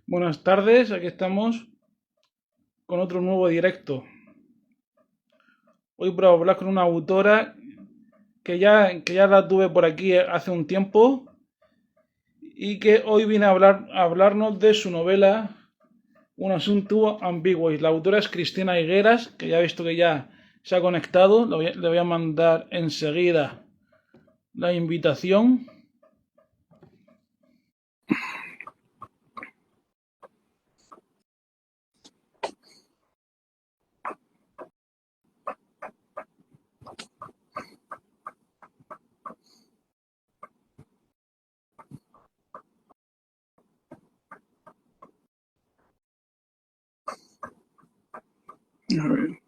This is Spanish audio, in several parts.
Buenas tardes, aquí estamos con otro nuevo directo. Hoy para hablar con una autora que ya la tuve por aquí hace un tiempo y que hoy viene a hablarnos de su novela Un asunto ambiguo. Y la autora es Cristina Higueras, que ya he visto que ya se ha conectado. Le voy a mandar enseguida la invitación. A ver.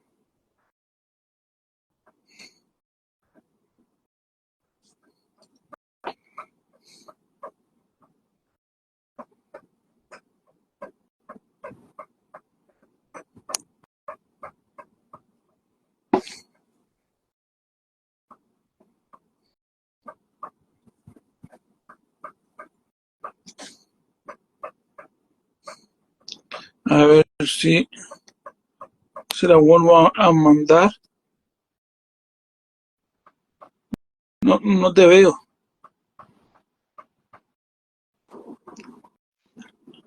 A ver si se la vuelvo a mandar. No, no te veo.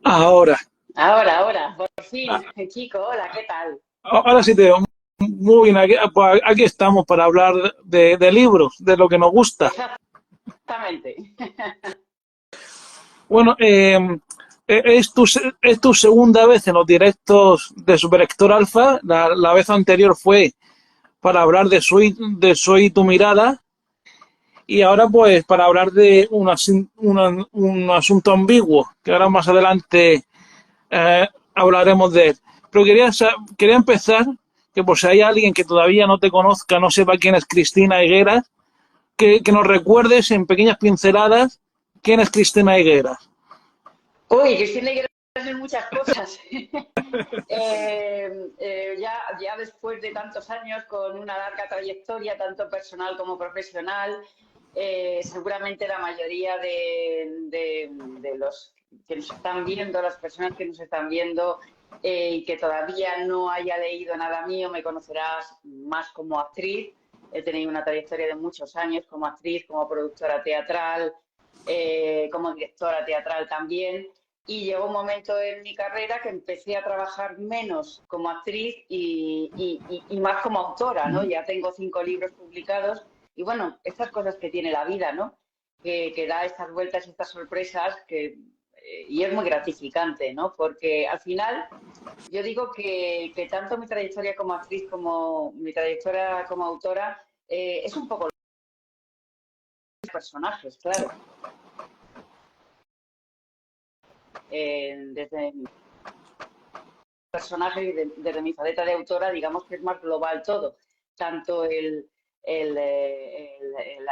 Ahora. Ahora, por fin, chico, hola, ¿qué tal? Ahora sí te veo. Muy bien, pues aquí estamos para hablar de libros, de lo que nos gusta. Exactamente. Bueno, es tu segunda vez en los directos de Super Héctor Alfa. La vez anterior fue para hablar de Soy tu mirada. Y ahora pues para hablar de un asunto ambiguo, que ahora más adelante hablaremos de él. Pero quería empezar, que por si hay alguien que todavía no te conozca, no sepa quién es Cristina Higueras, que nos recuerdes en pequeñas pinceladas quién es Cristina Higueras. Uy, Cristina quiere hacer muchas cosas. Ya después de tantos años, con una larga trayectoria, tanto personal como profesional, seguramente la mayoría de los que nos están viendo, las personas que nos están viendo y que todavía no haya leído nada mío, me conocerás más como actriz. He tenido una trayectoria de muchos años como actriz, como productora teatral, como directora teatral también. Y llegó un momento en mi carrera que empecé a trabajar menos como actriz y más como autora, ¿no? Ya tengo 5 libros publicados y bueno, estas cosas que tiene la vida, ¿no? Que da estas vueltas y estas sorpresas y es muy gratificante, ¿no? Porque al final yo digo que tanto mi trayectoria como actriz como mi trayectoria como autora es un poco los personajes, claro. Desde mi personaje y desde mi faceta de autora, digamos que es más global todo, tanto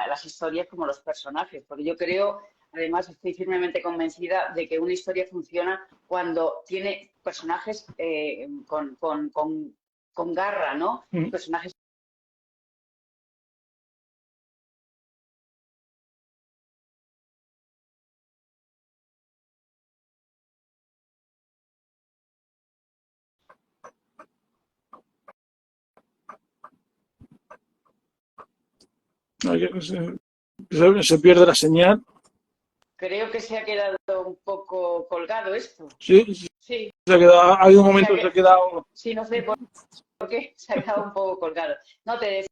las historias como los personajes, porque yo creo, además estoy firmemente convencida de que una historia funciona cuando tiene personajes con garra, ¿no? Personajes. Se pierde la señal. Creo que se ha quedado un poco colgado esto. Sí, Sí, se ha quedado, ha habido un momento que se ha que, quedado. sí, no sé por qué se ha quedado un poco colgado. No te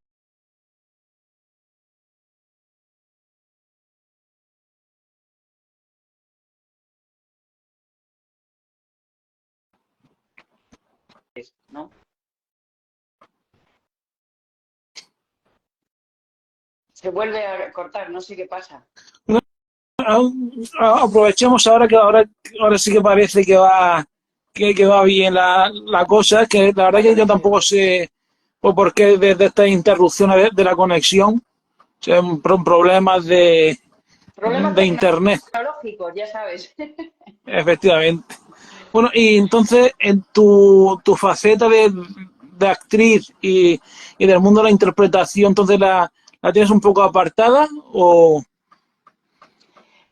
decís, ¿no? Se vuelve a cortar, no sé qué pasa. Aprovechemos ahora sí que parece que va bien la cosa, que la verdad que yo tampoco sé por qué desde estas interrupciones de la conexión, son problemas Problemas de internet, tecnológicos, ya sabes. efectivamente. Bueno, y entonces en tu faceta de actriz y del mundo de la interpretación, entonces la tienes un poco apartada o...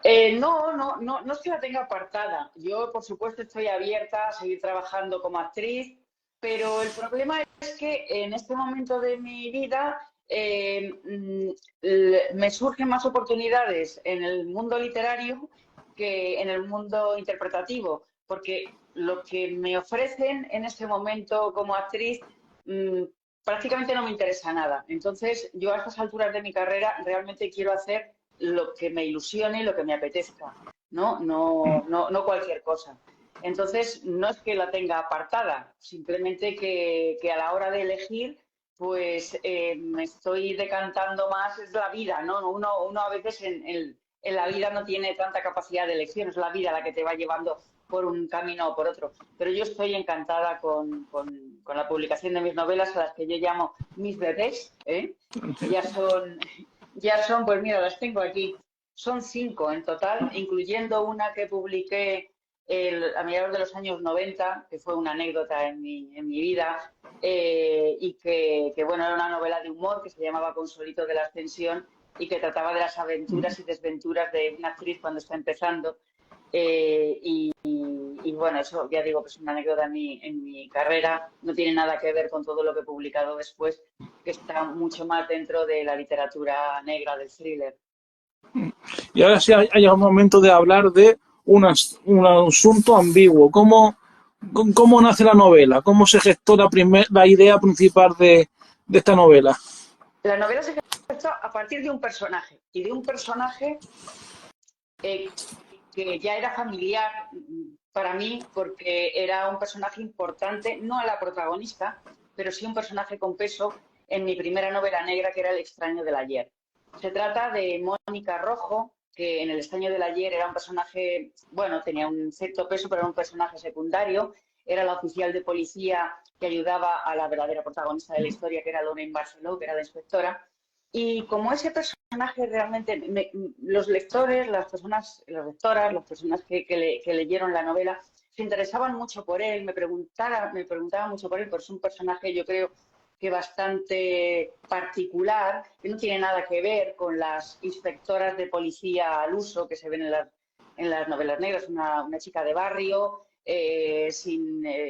No es que la tenga apartada. Yo, por supuesto, estoy abierta a seguir trabajando como actriz, pero el problema es que en este momento de mi vida me surgen más oportunidades en el mundo literario que en el mundo interpretativo, porque lo que me ofrecen en este momento como actriz mm, prácticamente no me interesa nada. Entonces, yo a estas alturas de mi carrera realmente quiero hacer lo que me ilusione y lo que me apetezca, no cualquier cosa. Entonces, no es que la tenga apartada, simplemente que a la hora de elegir, pues me estoy decantando más, es la vida, ¿no? Uno a veces en la vida no tiene tanta capacidad de elección, es la vida la que te va llevando por un camino o por otro. Pero yo estoy encantada con la publicación de mis novelas, a las que yo llamo mis bebés, ¿eh? Ya son, pues mira, las tengo aquí. Son 5 en total, incluyendo una que publiqué a mediados de los años 90, que fue una anécdota en mi vida, y bueno, era una novela de humor que se llamaba Consolito de la Ascensión y que trataba de las aventuras y desventuras de una actriz cuando está empezando. Y bueno, eso ya digo que es una anécdota en mi carrera, no tiene nada que ver con todo lo que he publicado después, que está mucho más dentro de la literatura negra, del thriller. Y ahora sí ha llegado el momento de hablar de un asunto ambiguo. ¿Cómo nace la novela? ¿Cómo se gestó la idea principal de esta novela? La novela se gesta a partir de un personaje, y de un personaje eh, que ya era familiar para mí porque era un personaje importante, no a la protagonista, pero sí un personaje con peso en mi primera novela negra, que era El extraño del ayer. Se trata de Mónica Rojo, que en El extraño del ayer era un personaje, bueno, tenía un cierto peso, pero era un personaje secundario. Era la oficial de policía que ayudaba a la verdadera protagonista de la historia, que era Lorraine Barceló, que era la inspectora. Y como ese personaje realmente, los lectores, las personas, las lectoras, las personas que leyeron la novela, se interesaban mucho por él, me preguntaban mucho por él, porque es un personaje, yo creo, que bastante particular, que no tiene nada que ver con las inspectoras de policía al uso que se ven en las novelas negras. Una chica de barrio,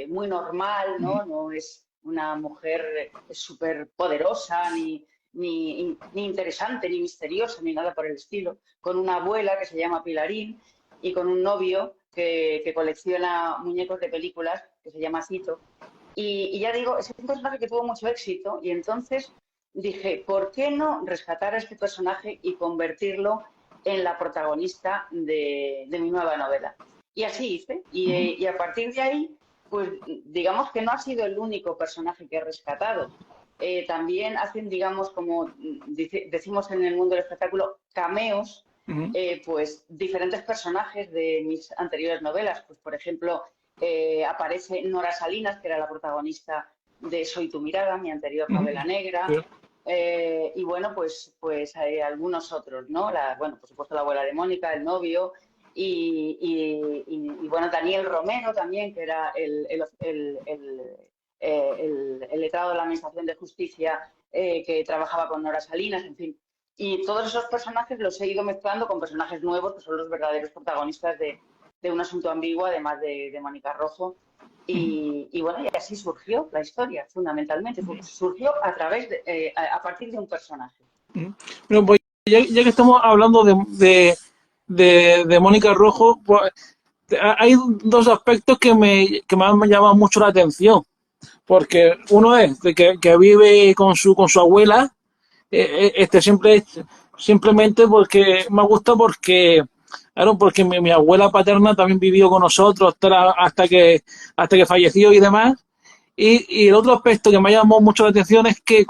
muy normal, ¿no? No es una mujer súper poderosa, ni interesante, ni misteriosa, ni nada por el estilo, con una abuela que se llama Pilarín y con un novio que colecciona muñecos de películas que se llama Cito. Y ya digo, es un personaje que tuvo mucho éxito y entonces dije, ¿por qué no rescatar a este personaje y convertirlo en la protagonista de mi nueva novela? Y así hice. Y a partir de ahí, pues digamos que no ha sido el único personaje que he rescatado. También hacen, digamos, como decimos en el mundo del espectáculo, cameos, pues diferentes personajes de mis anteriores novelas. Pues, por ejemplo, aparece Nora Salinas, que era la protagonista de Soy tu mirada, mi anterior novela negra. Y bueno, pues hay algunos otros, ¿no? Bueno, por supuesto, la abuela de Mónica, el novio, y bueno, Daniel Romero también, que era el letrado de la Administración de Justicia, que trabajaba con Nora Salinas, en fin. Y todos esos personajes los he ido mezclando con personajes nuevos, que son los verdaderos protagonistas de Un asunto ambiguo, además de Mónica Rojo. Y bueno, y así surgió la historia, fundamentalmente. Surgió a partir de un personaje. Bueno, pues ya que estamos hablando de Mónica Rojo, pues, hay dos aspectos que me han llamado mucho la atención. Porque uno es de que vive con su abuela, simplemente porque me gusta porque mi abuela paterna también vivió con nosotros hasta que falleció y demás. Y el otro aspecto que me ha llamado mucho la atención es que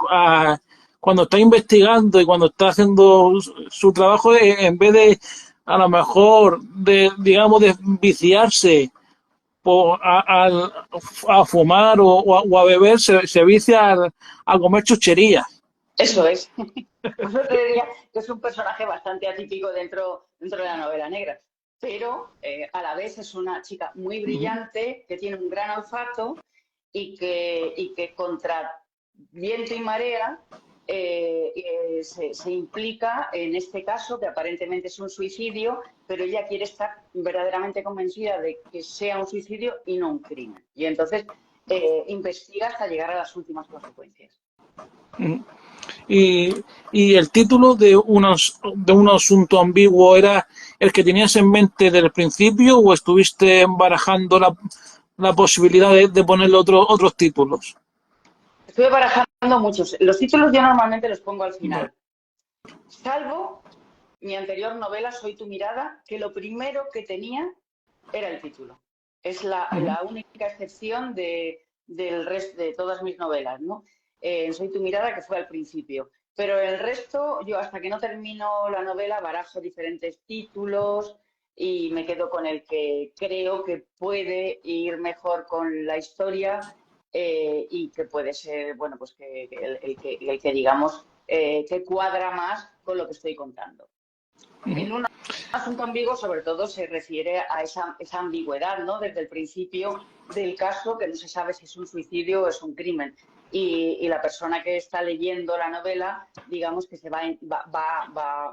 cuando está investigando y cuando está haciendo su trabajo, en vez de a lo mejor digamos, de viciarse a fumar o a beber, se vicia a comer chucherías. Eso es. Por eso te diría que es un personaje bastante atípico dentro de la novela negra. Pero a la vez es una chica muy brillante, que tiene un gran olfato y que contra viento y marea se implica en este caso, que aparentemente es un suicidio, pero ella quiere estar verdaderamente convencida de que sea un suicidio y no un crimen. Y entonces investiga hasta llegar a las últimas consecuencias. Y, y el título de un asunto ambiguo era el que tenías en mente desde el principio o estuviste barajando la posibilidad de ponerle otros títulos. Estuve barajando muchos. Los títulos yo normalmente los pongo al Vale. final. Salvo mi anterior novela, Soy tu mirada, que lo primero que tenía era el título. Es la única excepción del resto de todas mis novelas, ¿no? Soy tu mirada, que fue al principio. Pero el resto, yo hasta que no termino la novela, barajo diferentes títulos y me quedo con el que creo que puede ir mejor con la historia y que puede ser, bueno, pues que el que digamos, que cuadra más con lo que estoy contando. En un asunto ambiguo, sobre todo, se refiere a esa ambigüedad, ¿no? Desde el principio del caso, que no se sabe si es un suicidio o es un crimen. Y la persona que está leyendo la novela, digamos que va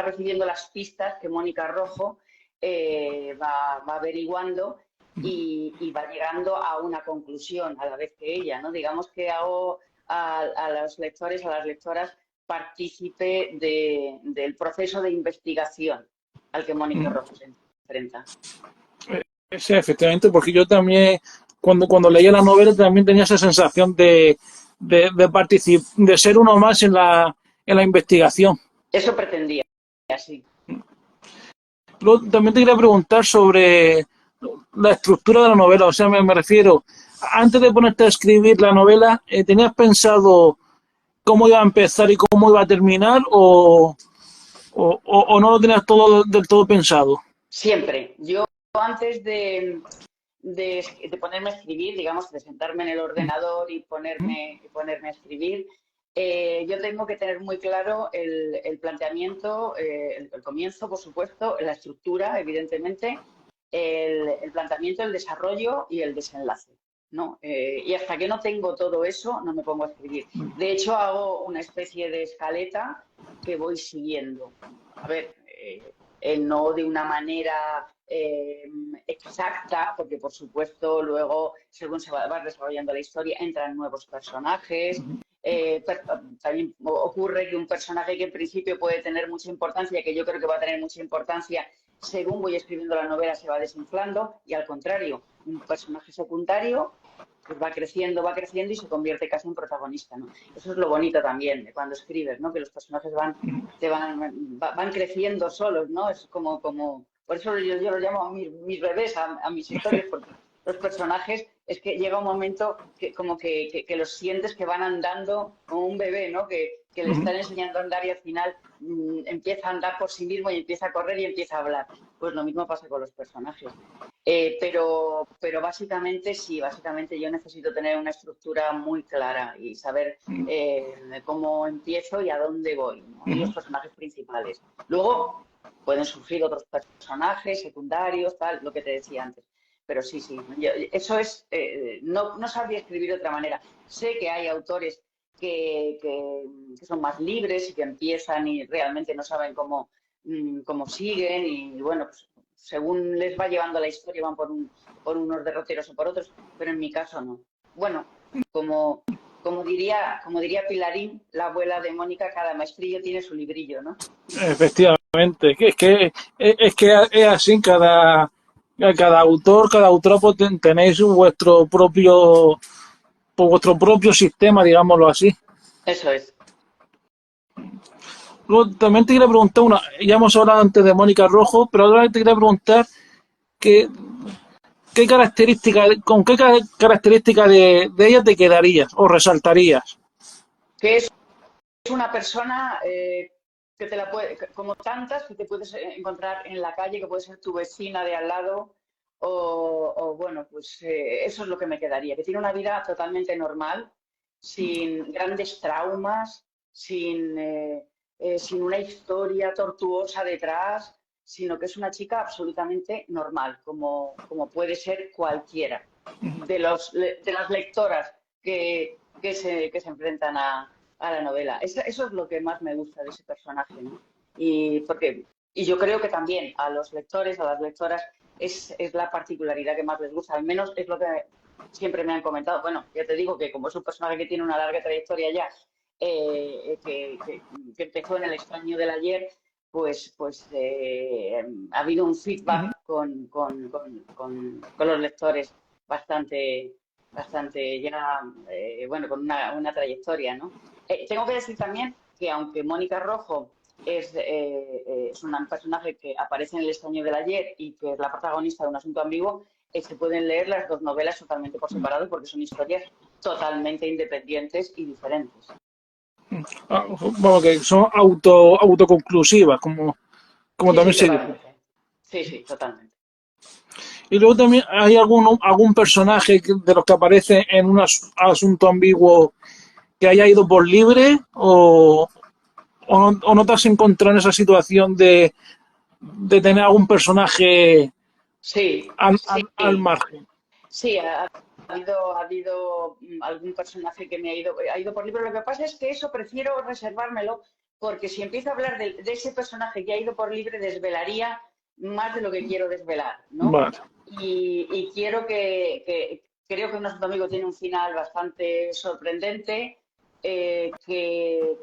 recibiendo las pistas que Mónica Rojo va averiguando y va llegando a una conclusión a la vez que ella, ¿no? Digamos que hago a los lectores, a las lectoras, partícipe del proceso de investigación al que Mónica Rojo se enfrenta. Sí, efectivamente, porque yo también, cuando leía la novela, también tenía esa sensación de ser uno más en la investigación. Eso pretendía, sí. Luego, también te quería preguntar sobre la estructura de la novela, o sea, me refiero, antes de ponerte a escribir la novela, ¿tenías pensado cómo iba a empezar y cómo iba a terminar o no lo tenías todo del todo pensado? Siempre. Yo antes de ponerme a escribir, digamos, de sentarme en el ordenador y ponerme a escribir, yo tengo que tener muy claro el planteamiento, el comienzo, por supuesto, la estructura, evidentemente, el planteamiento, el desarrollo y el desenlace, ¿no? Y hasta que no tengo todo eso, no me pongo a escribir. De hecho, hago una especie de escaleta que voy siguiendo. A ver, no de una manera exacta, porque por supuesto luego, según se va desarrollando la historia, entran nuevos personajes. También ocurre que un personaje que en principio puede tener mucha importancia, que yo creo que va a tener mucha importancia, según voy escribiendo la novela se va desinflando, y al contrario, un personaje secundario pues va creciendo y se convierte casi en protagonista, ¿no? Eso es lo bonito también de cuando escribes, ¿no? Que los personajes van creciendo solos, ¿no? Es como por eso yo lo llamo a mis bebés, a mis historias, porque los personajes es que llega un momento que como que los sientes que van andando como un bebé, ¿no? Que le están enseñando a andar y al final empieza a andar por sí mismo y empieza a correr y empieza a hablar. Pues lo mismo pasa con los personajes. Pero básicamente sí, básicamente yo necesito tener una estructura muy clara y saber cómo empiezo y a dónde voy, ¿no? Y los personajes principales. Luego pueden surgir otros personajes secundarios, tal, lo que te decía antes. Pero sí, eso es, no sabría escribir de otra manera. Sé que hay autores que son más libres y que empiezan y realmente no saben cómo siguen y bueno, pues, según les va llevando la historia van por unos derroteros o por otros, pero en mi caso no. Bueno, como diría Pilarín, la abuela de Mónica, cada maestrillo tiene su librillo, ¿no? Efectivamente, es que es así, cada autor, cada autora pues, tenéis vuestro propio sistema, digámoslo así. Eso es. Luego, también te quería preguntar ya hemos hablado antes de Mónica Rojo, pero ahora te quería preguntar que, con qué característica de ella te quedarías o resaltarías. Que es una persona que te la puede, como tantas que te puedes encontrar en la calle, que puede ser tu vecina de al lado, bueno, pues eso es lo que me quedaría, que tiene una vida totalmente normal, sin grandes traumas, sin una historia tortuosa detrás, sino que es una chica absolutamente normal, como puede ser cualquiera. De las lectoras que se enfrentan a la novela. Eso es lo que más me gusta de ese personaje, ¿no? Y yo creo que también a los lectores, a las lectoras, es la particularidad que más les gusta. Al menos es lo que siempre me han comentado. Bueno, ya te digo que como es un personaje que tiene una larga trayectoria ya, que empezó en El extraño del ayer, pues ha habido un feedback con los lectores bastante ya, bueno, con una trayectoria, ¿no? Tengo que decir también que aunque Mónica Rojo es un personaje que aparece en El extraño del ayer y que es la protagonista de Un asunto ambiguo, se pueden leer las dos novelas totalmente por separado porque son historias totalmente independientes y diferentes. Bueno, que son autoconclusivas, como Sí, también sí, se dice. totalmente. Sí, sí, totalmente. Y luego también hay algún personaje de los que aparece en un asunto ambiguo que haya ido por libre o no te has encontrado en esa situación de tener algún personaje Sí, al sí. margen. Sí, ha habido algún personaje que ha ido por libre. Lo que pasa es que eso prefiero reservármelo porque si empiezo a hablar de ese personaje que ha ido por libre, desvelaría más de lo que quiero desvelar, ¿no? Vale. Y quiero creo que nuestro amigo tiene un final bastante sorprendente, que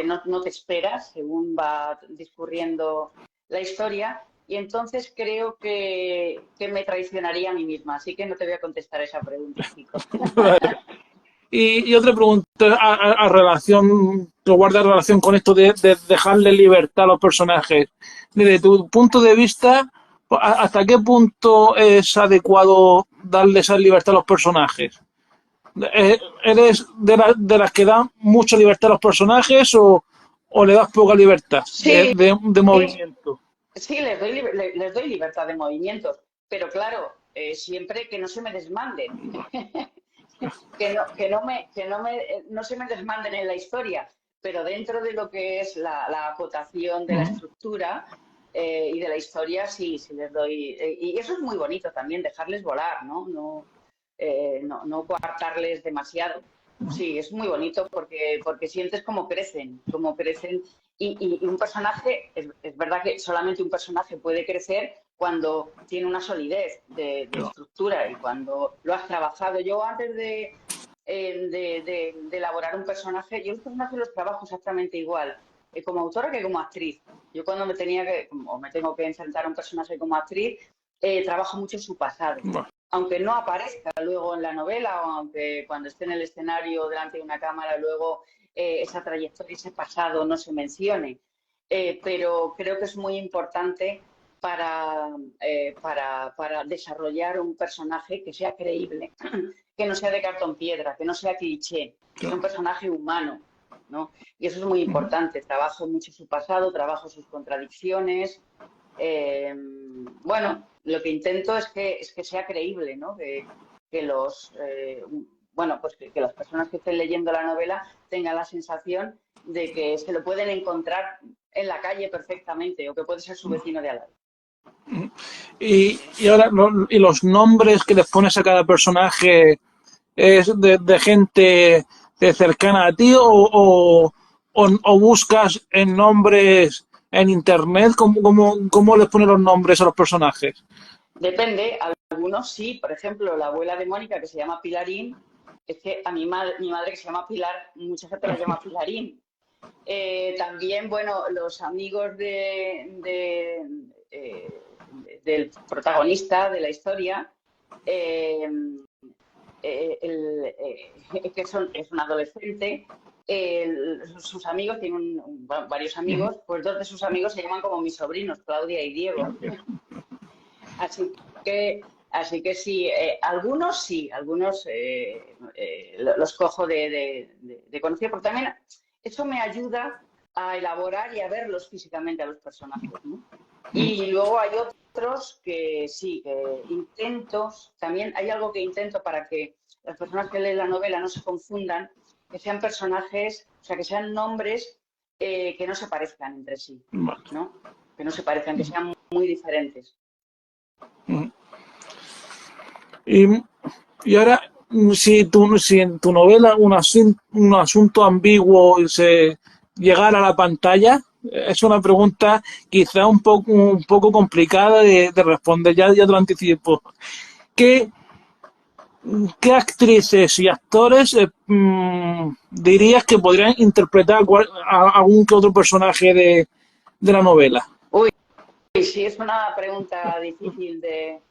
no te esperas según va discurriendo la historia. Y entonces creo que me traicionaría a mí misma, así que no te voy a contestar esa pregunta, Kiko. Vale. Y otra pregunta a relación, que guarda relación con esto de dejarle libertad a los personajes. Desde tu punto de vista, ¿hasta qué punto es adecuado darle esa libertad a los personajes? ¿Eres de las que dan mucha libertad a los personajes o le das poca libertad Sí, de movimiento? sí, les doy libertad de movimientos, pero claro, siempre que no se me desmanden, no se me desmanden en la historia, pero dentro de lo que es la acotación de la estructura y de la historia, sí les doy. Y eso es muy bonito también, dejarles volar, ¿no? No coartarles demasiado. Sí, es muy bonito porque sientes cómo crecen. Y un personaje, es verdad que solamente un personaje puede crecer cuando tiene una solidez de estructura y cuando lo has trabajado. Yo antes de elaborar un personaje, yo los personajes los trabajo exactamente igual, como autora que como actriz. Yo cuando me tengo que enfrentar a un personaje como actriz, trabajo mucho su pasado. Bueno, Aunque no aparezca luego en la novela o aunque cuando esté en el escenario delante de una cámara luego esa trayectoria, ese pasado no se mencione. Pero creo que es muy importante para desarrollar un personaje que sea creíble, que no sea de cartón piedra, que no sea cliché, que sea un personaje humano, ¿no? Y eso es muy importante. Trabajo mucho su pasado, trabajo sus contradicciones. Bueno, lo que intento es que sea creíble, ¿no? Que bueno, pues que las personas que estén leyendo la novela tengan la sensación de que se lo pueden encontrar en la calle perfectamente o que puede ser su vecino de al lado. y ahora, y los nombres que les pones a cada personaje es de gente cercana a ti o buscas en nombres en internet. ¿Cómo les pones los nombres a los personajes? Depende, algunos sí, por ejemplo, la abuela de Mónica que se llama Pilarín, es que a mi madre que se llama Pilar, mucha gente la llama Pilarín. También, bueno, los amigos del protagonista de la historia, eh, que es un adolescente, sus amigos, tienen varios amigos, pues dos de sus amigos se llaman como mis sobrinos, Claudia y Diego. Así así que sí, algunos los cojo de conocer, porque también eso me ayuda a elaborar y a verlos físicamente a los personajes, ¿no? Y luego hay otros que sí, que también hay algo que intento para que las personas que leen la novela no se confundan, que sean personajes, o sea, que sean nombres que no se parezcan entre sí, ¿no? Que no se parezcan, que sean muy diferentes. Y, y ahora, si en tu novela un asunto ambiguo se llegara a la pantalla, es una pregunta quizá un poco complicada de responder, ya te lo anticipo. ¿Qué, qué actrices y actores dirías que podrían interpretar a algún que otro personaje de la novela? Uy, sí, es una pregunta difícil de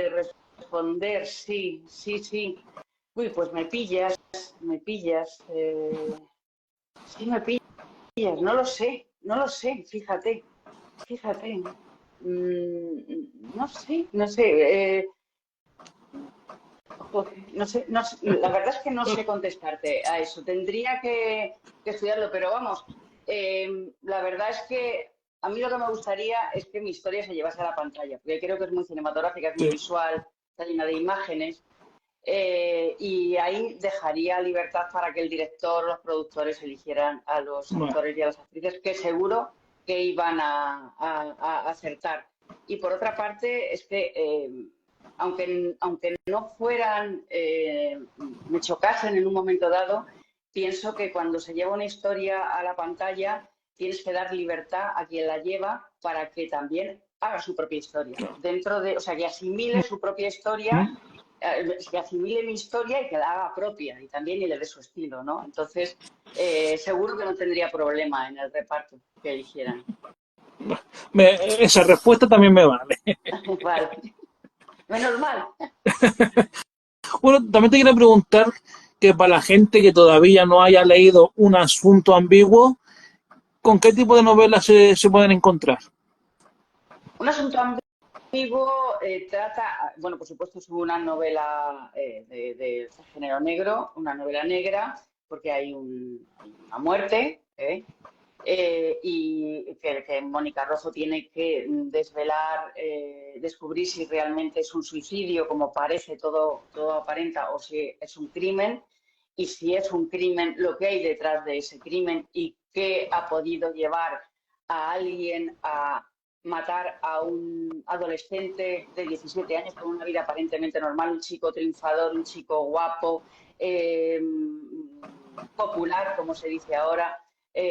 responder. Sí, sí, sí. Uy, pues me pillas. Sí, me pillas. No lo sé, fíjate. No sé. Joder, no sé, la verdad es que no sé contestarte a eso. Tendría que estudiarlo, pero vamos, la verdad es que a mí lo que me gustaría es que mi historia se llevase a la pantalla, porque creo que es muy cinematográfica, es muy Sí. visual, está llena de imágenes, y ahí dejaría libertad para que el director, los productores eligieran a los Bueno, actores y a las actrices, que seguro que iban a acertar. Y por otra parte, es que aunque no fueran, me chocasen en un momento dado, pienso que cuando se lleva una historia a la pantalla, tienes que dar libertad a quien la lleva para que también haga su propia historia. O sea, que asimile su propia historia, que asimile mi historia y que la haga propia y también y le dé su estilo, ¿no? Entonces, seguro que no tendría problema en el reparto que eligieran. esa respuesta también me vale. Vale, menos mal. Bueno, también te quiero preguntar que para la gente que todavía no haya leído un asunto ambiguo, ¿con qué tipo de novelas se pueden encontrar? Un asunto ambiguo trata, bueno, por supuesto es una novela de género negro, una novela negra, porque hay una muerte, y que Mónica Rojo tiene que desvelar, descubrir si realmente es un suicidio, como parece todo aparenta, o si es un crimen, y si es un crimen, lo que hay detrás de ese crimen y qué ha podido llevar a alguien a matar a un adolescente de 17 años con una vida aparentemente normal, un chico triunfador, un chico guapo, popular, como se dice ahora,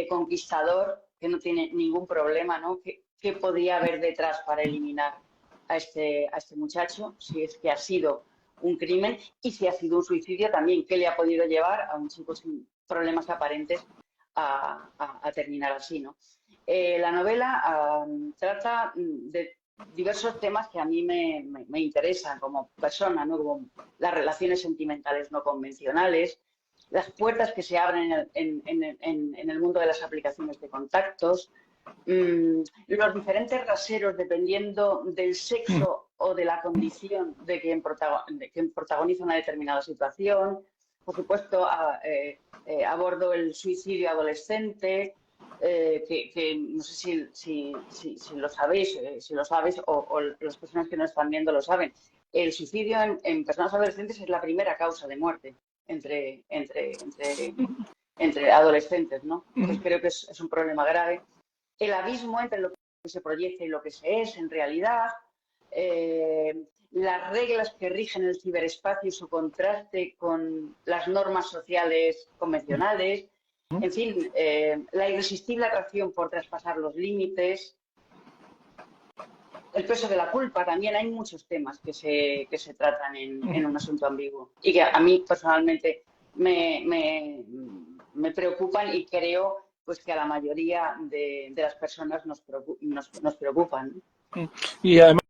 conquistador, que no tiene ningún problema, ¿no? ¿Qué podría haber detrás para eliminar a este muchacho? Si es que ha sido un crimen y si ha sido un suicidio también, ¿qué le ha podido llevar a un chico sin problemas aparentes a terminar así, ¿no? La novela trata de diversos temas que a mí me interesan como persona, ¿no? Como las relaciones sentimentales no convencionales, las puertas que se abren en el mundo de las aplicaciones de contactos, los diferentes raseros dependiendo del sexo o de la condición de quien protagoniza una determinada situación. Por supuesto, abordo el suicidio adolescente, que no sé si lo sabéis, si lo sabes o las personas que nos están viendo lo saben. El suicidio en personas adolescentes es la primera causa de muerte entre, entre, entre, entre adolescentes, ¿no? Entonces creo que es un problema grave. El abismo entre lo que se proyecta y lo que se es en realidad, las reglas que rigen el ciberespacio y su contraste con las normas sociales convencionales, en fin, la irresistible atracción por traspasar los límites, el peso de la culpa, también hay muchos temas que se tratan en un asunto ambiguo y que a mí personalmente me, me, me preocupan y creo pues que a la mayoría de las personas nos preocupan. Y además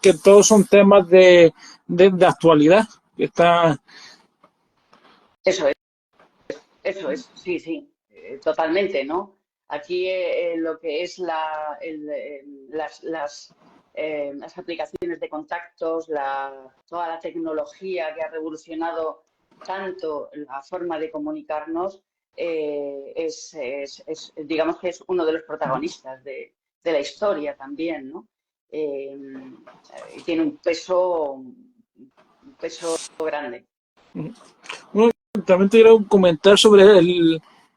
que todos son temas de actualidad. Está, Eso eso es, sí, sí, totalmente, ¿no? Aquí lo que es las aplicaciones de contactos, toda la tecnología que ha revolucionado tanto la forma de comunicarnos, digamos que es uno de los protagonistas de la historia también, ¿no? Y tiene un peso grande. bueno, también te quiero comentar sobre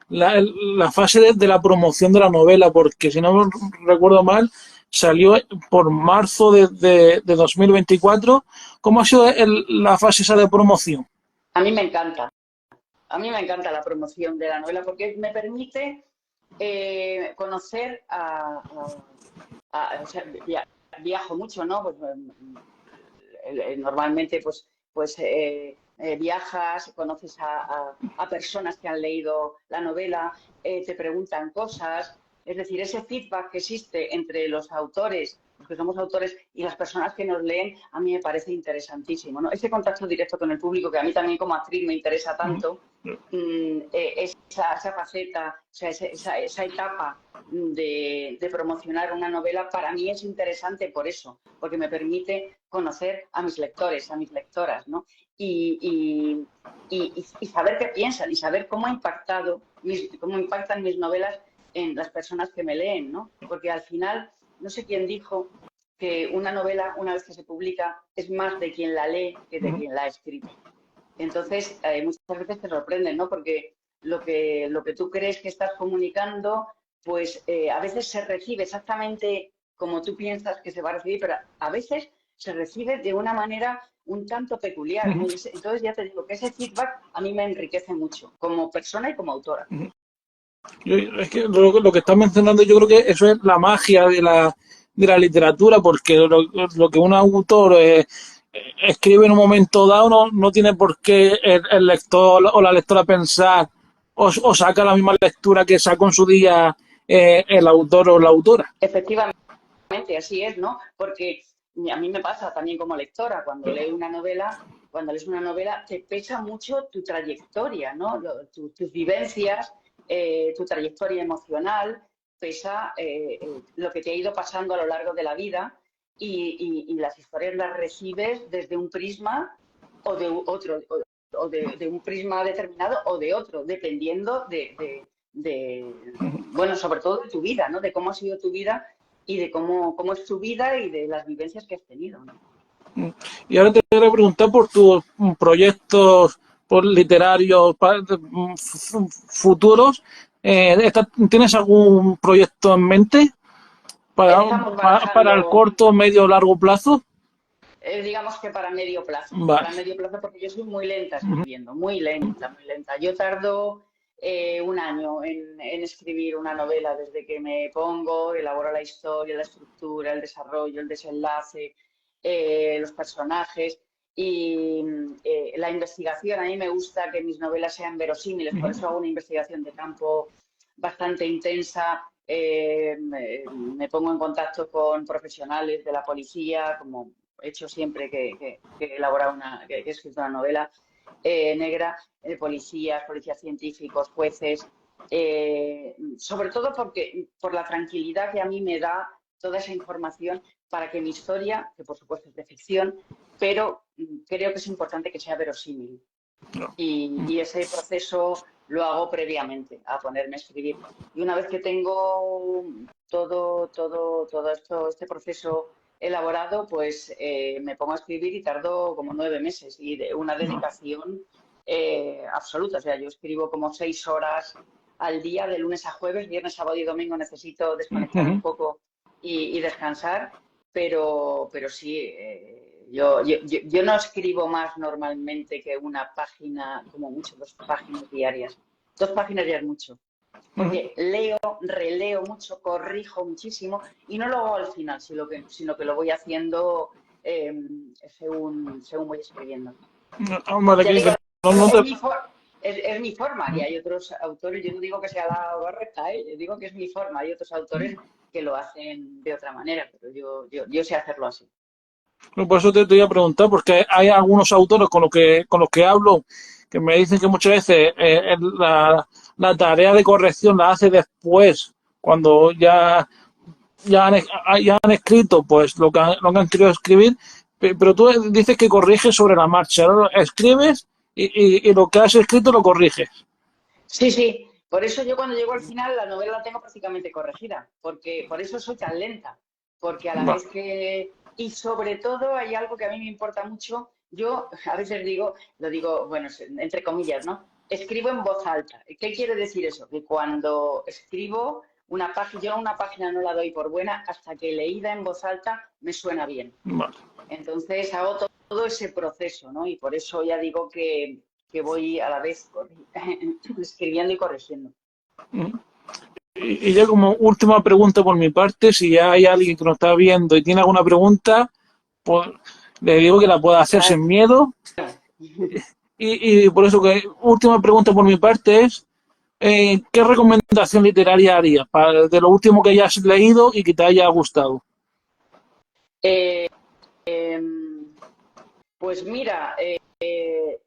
la fase de la promoción de la novela, porque si no recuerdo mal, salió por marzo de 2024. ¿Cómo ha sido la fase esa de promoción? A mí me encanta. A mí me encanta la promoción de la novela porque me permite conocer o sea, viajo mucho, ¿no? Pues, normalmente, viajas, conoces a personas que han leído la novela, te preguntan cosas. Es decir, ese feedback que existe entre los autores, los que somos autores, y las personas que nos leen, a mí me parece interesantísimo, ¿no? Ese contacto directo con el público, que a mí también como actriz me interesa tanto, esa faceta, o sea, esa etapa de promocionar una novela, para mí es interesante por eso, porque me permite conocer a mis lectores, a mis lectoras, ¿no? Y saber qué piensan y saber cómo cómo impactan mis novelas en las personas que me leen, ¿no? Porque al final, no sé quién dijo que una novela, una vez que se publica, es más de quien la lee que de quien la ha escrito. Entonces, muchas veces te sorprenden, ¿no? Porque lo que tú crees que estás comunicando, pues a veces se recibe exactamente como tú piensas que se va a recibir, pero a veces se recibe de una manera un tanto peculiar, ¿no? Entonces ya te digo que ese feedback a mí me enriquece mucho, como persona y como autora. Es que lo que estás mencionando, yo creo que eso es la magia de la literatura, porque lo que un autor escribe en un momento dado no tiene por qué el lector o la lectora pensar o saca la misma lectura que sacó en su día el autor o la autora. Efectivamente, así es, ¿no? Porque a mí me pasa también como lectora, cuando lees una novela, te pesa mucho tu trayectoria, ¿no? Tus vivencias, tu trayectoria emocional, pesa lo que te ha ido pasando a lo largo de la vida y las historias las recibes desde un prisma o de otro, de un prisma determinado o de otro, dependiendo bueno, sobre todo de tu vida, ¿no? De cómo ha sido tu vida y de cómo es tu vida y de las vivencias que has tenido, ¿no? Y ahora te quiero preguntar por tus proyectos por literarios futuros. ¿Tienes algún proyecto en mente Estamos para el barajando, corto, medio o largo plazo? digamos que Vale. para medio plazo, porque yo soy muy lenta escribiendo, muy lenta, muy lenta. Yo tardo un año en escribir una novela, desde que me pongo, elaboro la historia, la estructura, el desarrollo, el desenlace, los personajes y la investigación. A mí me gusta que mis novelas sean verosímiles, por eso hago una investigación de campo bastante intensa. Me pongo en contacto con profesionales de la policía, como he hecho siempre que he elaborado que he escrito una novela negra, policías científicos, jueces, sobre todo por la tranquilidad que a mí me da toda esa información para que mi historia, que por supuesto es de ficción, pero creo que es importante que sea verosímil. Y ese proceso lo hago previamente a ponerme a escribir. Y una vez que tengo todo esto, este proceso elaborado, pues me pongo a escribir y tardo como 9 meses y de una dedicación absoluta. O sea, yo escribo como 6 horas al día, de lunes a jueves, viernes, sábado y domingo necesito desconectar un poco y descansar, pero sí, yo no escribo más normalmente que una página, como mucho, 2 páginas diarias. 2 páginas ya es mucho, porque leo, releo mucho, corrijo muchísimo y no lo hago al final, sino que lo voy haciendo según voy escribiendo. Vale, Ya digo, no te... es mi forma y hay otros autores, yo no digo que sea la correcta, yo digo que es mi forma, hay otros autores que lo hacen de otra manera, pero yo sé hacerlo así. Por eso te voy a preguntar, porque hay algunos autores con los que hablo que me dicen que muchas veces la tarea de corrección la hace después, cuando ya han escrito pues lo que han querido escribir, pero tú dices que corriges sobre la marcha, ¿no? Escribes y lo que has escrito lo corriges. Sí, sí. Por eso yo cuando llego al final la novela la tengo prácticamente corregida, porque por eso soy tan lenta, porque a la Va. vez que... Y sobre todo hay algo que a mí me importa mucho, yo a veces digo, lo digo, bueno, entre comillas, ¿no? Escribo en voz alta. ¿Qué quiere decir eso? Que cuando escribo yo una página no la doy por buena hasta que leída en voz alta me suena bien. Vale. Entonces hago todo ese proceso, ¿no? Y por eso ya digo que voy a la vez escribiendo y corrigiendo. Y ya como última pregunta por mi parte, si ya hay alguien que nos está viendo y tiene alguna pregunta, pues le digo que la pueda hacer Claro. sin miedo. Y por eso que última pregunta por mi parte es, ¿qué recomendación literaria harías de lo último que hayas leído y que te haya gustado? Eh, pues mira,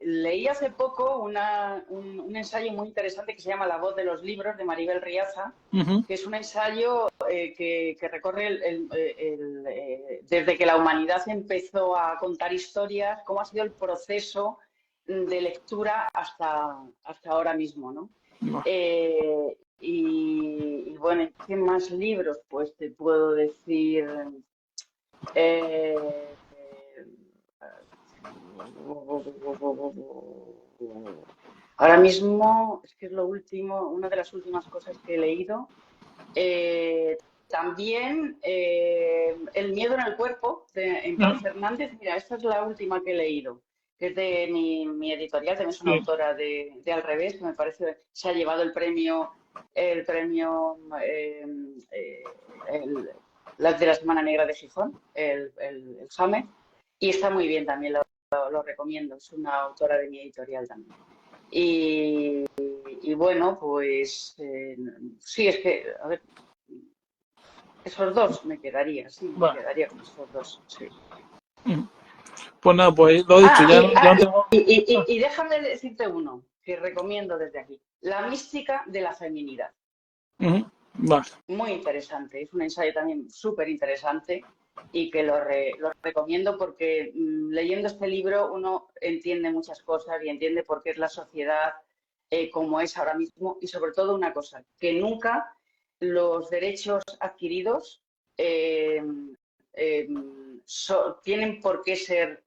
leí hace poco un ensayo muy interesante que se llama La voz de los libros, de Maribel Riaza, que es un ensayo que recorre desde que la humanidad empezó a contar historias, cómo ha sido el proceso de lectura hasta ahora mismo, ¿no? Y bueno, ¿qué más libros? Pues te puedo decir... Eh, Ahora mismo, es que es lo último, una de las últimas cosas que he leído. También El miedo en el cuerpo, de Empar Fernández. Mira, esta es la última que he leído, que es de mi editorial, también es una Sí. autora de Al Revés, que me parece se ha llevado el premio las de la Semana Negra de Gijón, el JAME, y está muy bien también, lo recomiendo, es una autora de mi editorial también. Y bueno, pues sí, es que, a ver, esos dos me quedaría, sí, me Vale. quedaría con esos dos, sí. Pues nada, pues lo he dicho, ya no tengo... Y déjame decirte uno que recomiendo desde aquí, La mística de la feminidad. Vale. Muy interesante, es un ensayo también súper interesante y que lo recomiendo porque leyendo este libro uno entiende muchas cosas y entiende por qué es la sociedad como es ahora mismo y sobre todo una cosa, que nunca los derechos adquiridos tienen por qué ser,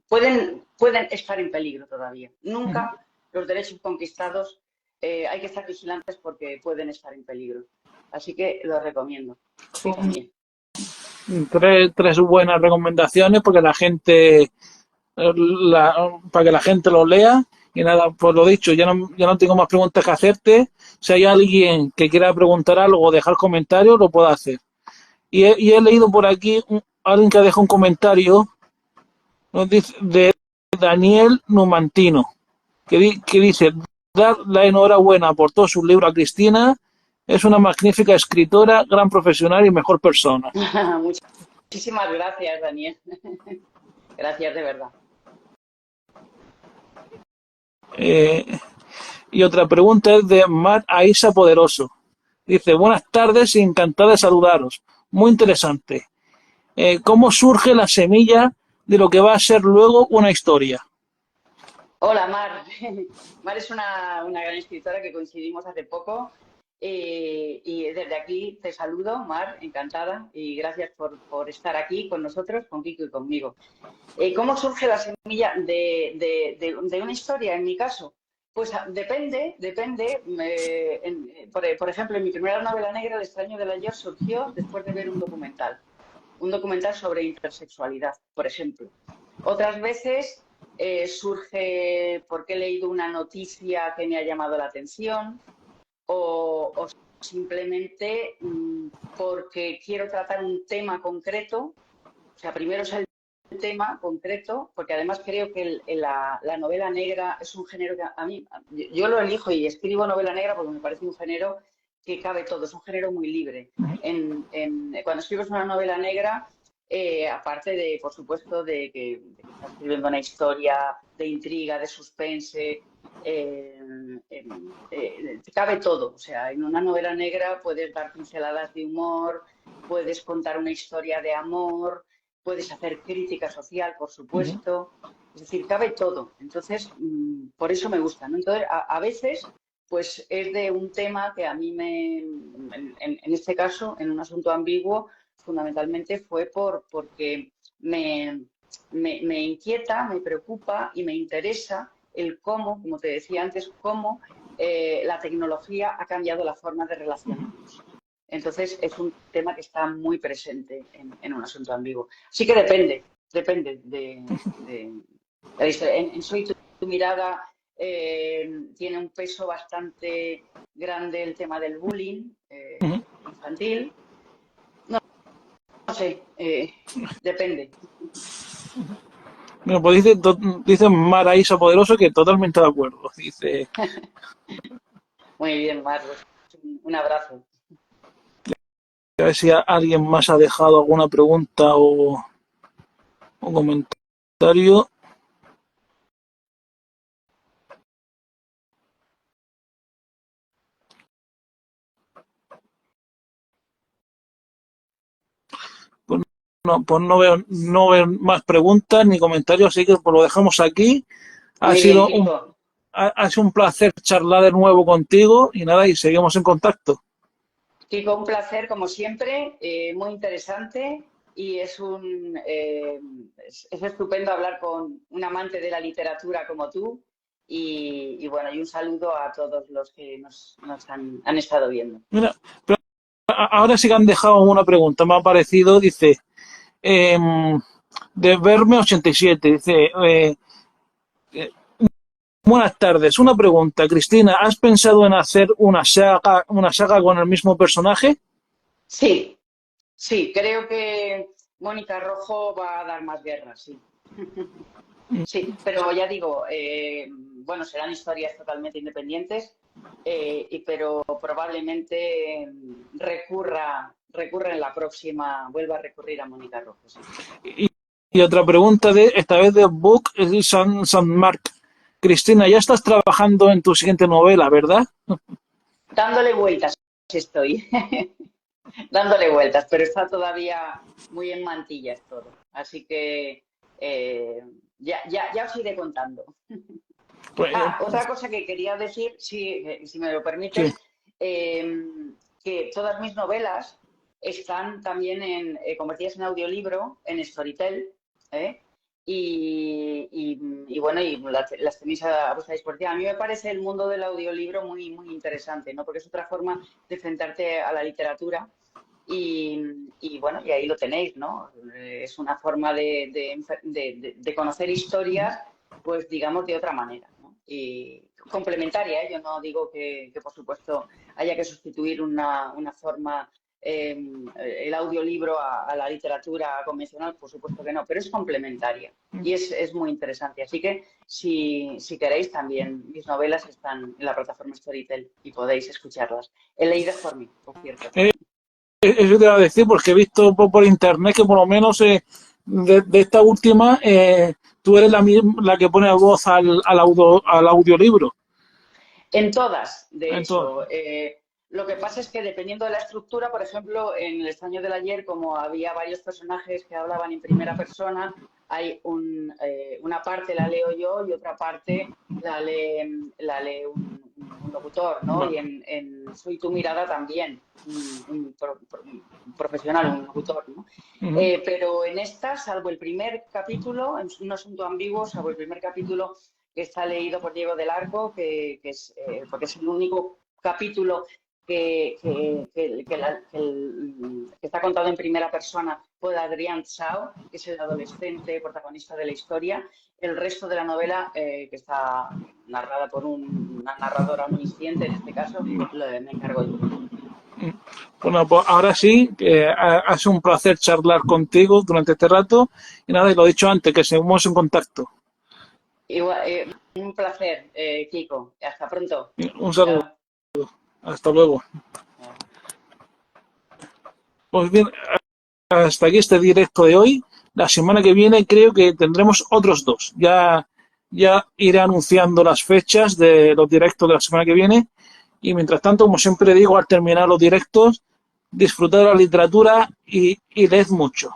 pueden estar en peligro todavía. Nunca los derechos conquistados hay que estar vigilantes porque pueden estar en peligro. Así que lo recomiendo. Sí, Son también. tres buenas recomendaciones porque la gente, para que la gente lo lea. Y nada, pues lo dicho, ya no tengo más preguntas que hacerte. Si hay alguien que quiera preguntar algo o dejar comentarios, lo puede hacer. Y he leído por aquí alguien que deja un comentario, nos dice, de Daniel Numantino, que dice, dar la enhorabuena por todo su libro a Cristina, es una magnífica escritora, gran profesional y mejor persona. Muchísimas gracias, Daniel. Gracias de verdad. Y otra pregunta es de Mar Aisa Poderoso. Dice, buenas tardes y encantada de saludaros. Muy interesante. ¿Cómo surge la semilla de lo que va a ser luego una historia? Hola, Mar. Mar es una gran escritora que coincidimos hace poco. Y desde aquí te saludo, Mar, encantada. Y gracias por estar aquí con nosotros, con Kiko y conmigo. ¿Cómo surge la semilla de una historia, en mi caso? Pues depende. Por ejemplo, en mi primera novela negra, El extraño del ayer, surgió después de ver un documental sobre intersexualidad, por ejemplo. Otras veces surge porque he leído una noticia que me ha llamado la atención o simplemente porque quiero tratar un tema concreto. O sea, primero es el tema concreto, porque además creo que la novela negra es un género que a mí, yo lo elijo y escribo novela negra porque me parece un género que cabe todo, es un género muy libre. Cuando escribes una novela negra, aparte de, por supuesto, de que estás escribiendo una historia de intriga, de suspense, cabe todo. O sea, en una novela negra puedes dar pinceladas de humor, puedes contar una historia de amor, puedes hacer crítica social, por supuesto. Es decir, cabe todo. Entonces, por eso me gusta, ¿no? Entonces, a veces, pues es de un tema que a mí en este caso, en un asunto ambiguo, fundamentalmente fue porque me inquieta, me preocupa y me interesa el cómo, como te decía antes, cómo la tecnología ha cambiado la forma de relacionarnos. Entonces, es un tema que está muy presente en un asunto ambiguo. Sí que depende de la historia. En Soy tu mirada tiene un peso bastante grande el tema del bullying infantil. No sé, depende. Bueno, pues dice Maraísa Poderoso que totalmente de acuerdo. Dice, Muy bien, Marcos. Un abrazo. a ver si alguien más ha dejado alguna pregunta o comentario. Pues no veo más preguntas ni comentarios, así que pues lo dejamos aquí. Muy bien, Kiko. Ha sido un placer charlar de nuevo contigo y nada, y seguimos en contacto. Kiko, un placer como siempre, muy interesante y es estupendo hablar con un amante de la literatura como tú y bueno, y un saludo a todos los que nos han estado viendo. Mira, pero ahora sí que han dejado una pregunta, me ha parecido, dice, de Verme 87, dice, buenas tardes, una pregunta, Cristina, ¿has pensado en hacer una saga con el mismo personaje? Sí, sí, creo que Mónica Rojo va a dar más guerra, sí. Sí, pero ya digo, bueno, serán historias totalmente independientes, pero probablemente recurra en la próxima, vuelva a recurrir a Mónica Rojo. Sí. Y otra pregunta esta vez de Book San Mark. Cristina, ya estás trabajando en tu siguiente novela, ¿verdad? Dándole vueltas estoy, dándole vueltas, pero está todavía muy en mantillas todo. Así que ya os iré contando. Pues, Otra cosa que quería decir, si me lo permites, sí. Que todas mis novelas están también convertidas en audiolibro, en Storytel, y bueno, y las tenéis a vuestra disposición. A mí me parece el mundo del audiolibro muy, muy interesante, ¿no? Porque es otra forma de enfrentarte a la literatura. Y bueno, y ahí lo tenéis, ¿no? Es una forma de conocer historias, pues digamos, de otra manera, ¿no? Y complementaria, ¿eh? Yo no digo que por supuesto haya que sustituir una forma, el audiolibro a la literatura convencional, por supuesto que no, pero es complementaria y es muy interesante. Así que si queréis también, mis novelas están en la plataforma Storytel y podéis escucharlas. Leídas por mí, por cierto. Eso te iba a decir, porque he visto por internet que por lo menos de esta última tú eres la que pone voz al audiolibro. En todas, de Entonces, hecho. Lo que pasa es que dependiendo de la estructura, por ejemplo, en El extraño del ayer, como había varios personajes que hablaban en primera persona, hay una parte la leo yo y otra parte la lee un locutor, ¿no? bueno. Y en Soy tu mirada también, un profesional, un locutor, ¿no? Pero en esta, salvo el primer capítulo, en Un asunto ambiguo, salvo el primer capítulo que está leído por Diego del Arco, porque es el único capítulo que está contado en primera persona por Adrián Chao, que es el adolescente protagonista de la historia. El resto de la novela, que está narrada por una narradora omnisciente, en este caso, me encargo yo. Bueno, pues ahora sí, ha sido un placer charlar contigo durante este rato y nada, y lo he dicho antes, que seguimos en contacto. Igual, un placer, Kiko. Hasta pronto. Un saludo. Chao. Hasta luego. Pues bien, hasta aquí este directo de hoy. La semana que viene creo que tendremos otros dos. Ya iré anunciando las fechas de los directos de la semana que viene. Y mientras tanto, como siempre digo, al terminar los directos, disfrutad de la literatura y leed mucho.